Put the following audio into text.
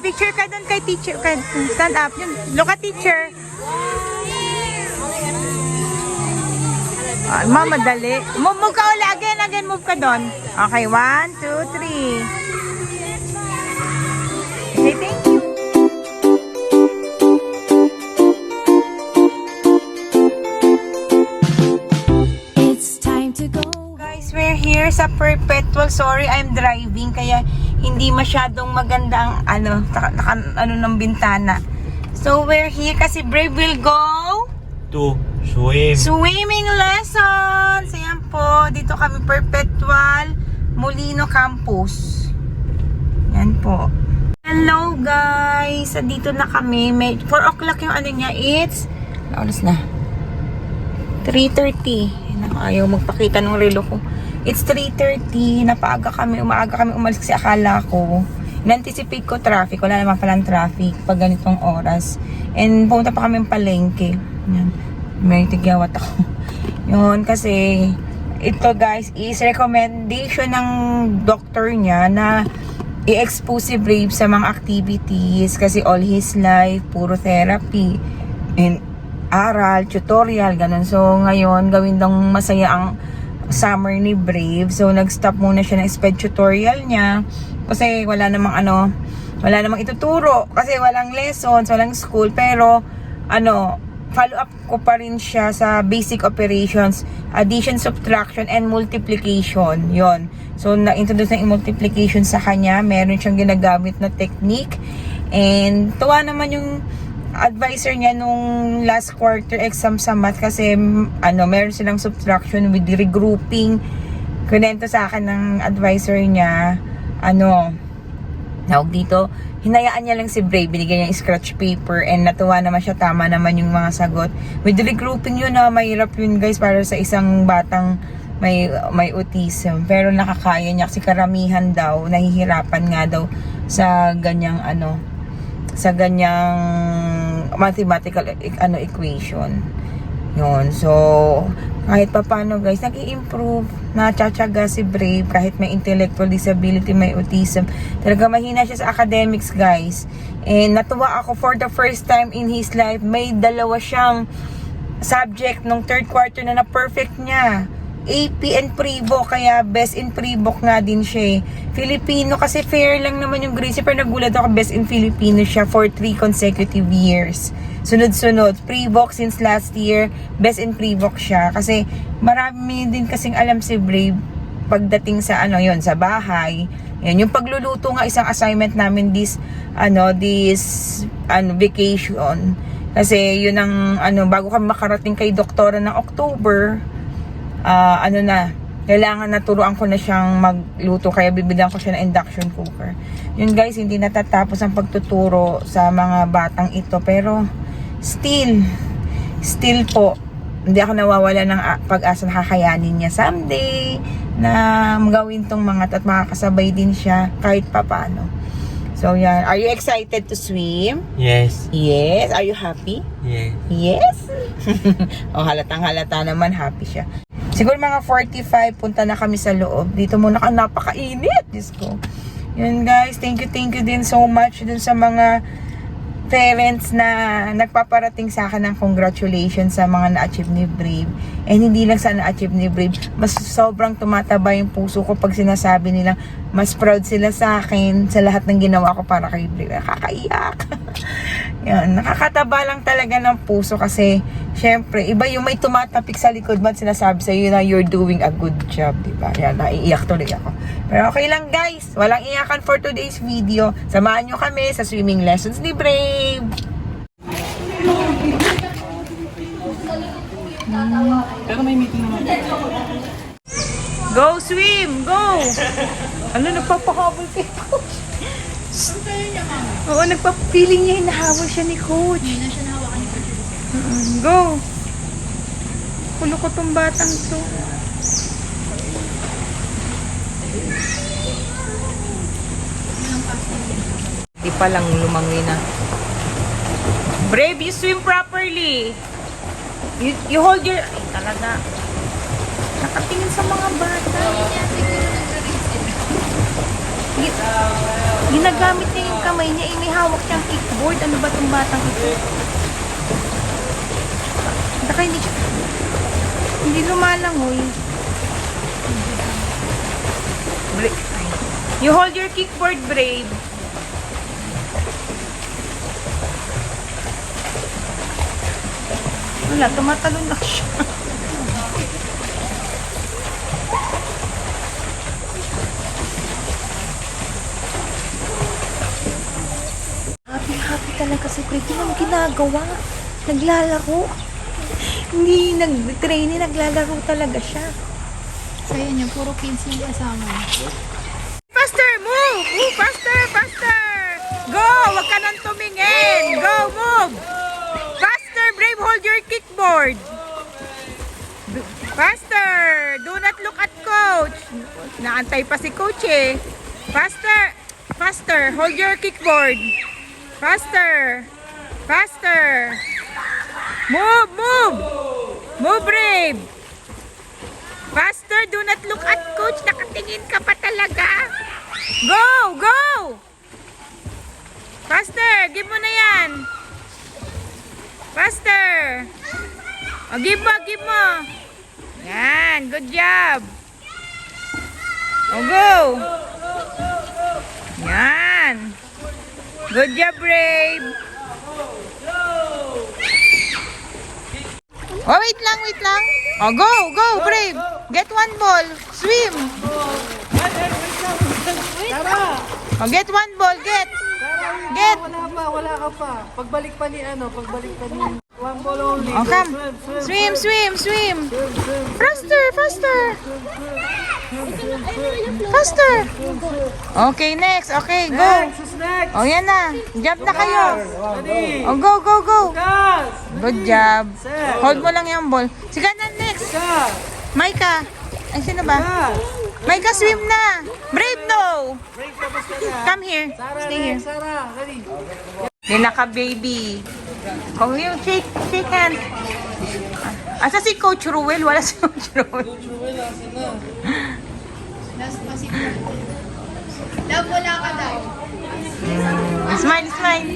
Picture ka doon kay teacher. Stand up. Look at teacher. Mama, dali. Move ka uli. Again, move ka doon. Okay, 1, 2, 3. Say thank you. It's time to go. Guys, we're here sa Perpetual. Sorry, I'm driving. Kaya hindi masyadong maganda ang ng bintana. So, we're here kasi Brave will go To swim. swimming lessons. Ayan po. Dito kami Perpetual Molino Campus. Yan po. Hello guys. Dito na kami. 4 o'clock yung ano niya. It's oras na 3:30. Ayaw magpakita ng relo ko. It's 3:30. Umaaga kami umalis kasi akala ko in-anticipate ko traffic. Wala naman palang traffic pag ganitong oras. And pumunta pa kami ng palengke. Yan. May tigyawat ako. Yun, kasi ito guys is recommendation ng doctor niya na i-expose si Brave sa mga activities kasi all his life, puro therapy and aral, tutorial, ganun. So, ngayon, gawin daw masaya ang summer ni Brave. So, nag-stop muna siya ng SPED tutorial niya kasi wala namang ituturo kasi walang lessons, walang school, pero follow up ko pa rin siya sa basic operations, addition, subtraction, and multiplication. Yon. So, na-introduce na yung multiplication sa kanya. Meron siyang ginagamit na technique. And, tuwa naman yung advisor niya nung last quarter exam sa math kasi, meron silang subtraction with regrouping. Kunento sa akin ng advisor niya, tawag dito, hinayaan niya lang si Brave, binigyan niya yung scratch paper and natuwa naman siya, tama naman yung mga sagot. With regrouping yun mahirap yun guys para sa isang batang may autism, pero nakakaya niya kasi karamihan daw nahihirapan nga daw sa ganyang mathematical equation yun. So kahit pa paano guys, nag-i-improve, natsyatsaga si Brave kahit may intellectual disability, may autism. Talaga mahina siya sa academics guys. And natuwa ako for the first time in his life, may dalawa siyang subject nung third quarter na perfect niya. AP and Pre-Book, kaya best in Pre-Book nga din siya. Filipino kasi fair lang naman yung grades, pero nagulat ako best in Filipino siya for 3 consecutive years. Sunod-sunod, Pre-Book since last year, best in Pre-Book siya. Kasi marami din kasing alam si Brave pagdating sa sa bahay. Yan, yung pagluluto nga isang assignment namin this vacation. Kasi yun ang bago kami makarating kay doktora ng October, kailangan naturuan ko na siyang magluto, kaya bibigyan ko siya ng induction cooker. Yun guys, hindi natatapos ang pagtuturo sa mga batang ito, pero still po, hindi ako nawawala ng pag-asa na kakayanin niya someday na gawin tong mga at makakasabay din siya kahit papano. So yan, are you excited to swim? Yes. Yes. Are you happy? Yes. Yes. Halatang-halata naman happy siya. Siguro mga 45, punta na kami sa loob. Dito muna napakainit. Diyos ko. Yun guys, thank you din so much dun sa mga parents na nagpaparating sa akin ng congratulations sa mga na-achieve ni Brave. And hindi lang sa na-achieve ni Brave, mas sobrang tumataba yung puso ko pag sinasabi nilang mas proud sila sa akin sa lahat ng ginawa ko para kay Brave. Nakakaiyak. Yan, nakakataba lang talaga ng puso kasi syempre, iba yung may tumatapik sa likod mo at sinasabi sa iyo na you're doing a good job, diba? Yan, naiiyak tuloy ako. Pero okay lang guys, walang iyakan for today's video. Samahan nyo kami sa swimming lessons ni Brave. Pero may meeting naman. Go swim! Go! Nagpapahabol kay Coach? Oo, nagpapiling niya, hinahabol siya ni Coach. Hindi na siya nahawakan ni Coach. Go! Kulo ko tong batang to. Di pa lang lumangoy na. Brave, you swim properly. You hold your... Ay, talaga. Nakatingin sa mga bata. Ginagamit niya yung kamay niya, may hawak siyang kickboard. Ano ba itong batang ito? Baka hindi lumalangoy. You hold your kickboard, Brave. Wala, tumatalon na siya. Happy talaga si Brave. Yun ang ginagawa. Naglalaro. Hindi nag-training, naglalaro talaga siya. Sa'yo niya, puro kids yung kasama. Faster! Move! Move! Faster! Faster! Go! Huwag ka nang tumingin! Go! Move! Faster! Brave! Hold your kickboard! Faster! Do not look at coach! Naantay pa si coach eh. Faster! Faster! Hold your kickboard! Faster! Faster! Move! Move! Move, Brave! Faster! Do not look at coach! Nakatingin ka pa talaga! Go! Go! Faster! Give mo na yan! Faster! O, give mo! Give mo! Yan! Good job! O, go! Yan! Good job, Brave! Oh, wait lang, wait lang. Oh, go, go, Brave. Get one ball. Swim. Oh, get one ball. Get. Get. Wala ka pa. Pagbalik pa ni one ball only. Oh, come. Swim, swim, swim. Faster, faster. Faster. Okay, next. Okay, go. Next. Oh, yan na. Jump na kayo. Ready. Oh, go, go, go. Gas. Good job. Hold mo lang yung ball. Sige na, next. Gas. Maika. Ay, sino ba? Gas. Maika, swim na. Brave, no. Break tapos ka na. Come here. Sarah, Stay here. next. Sarah. Ready. May naka-baby. Kung yung shake hand. Asa si Coach Ruel? Wala si Coach Ruel. Last pa si Love, wala ka daw. Smile, smile.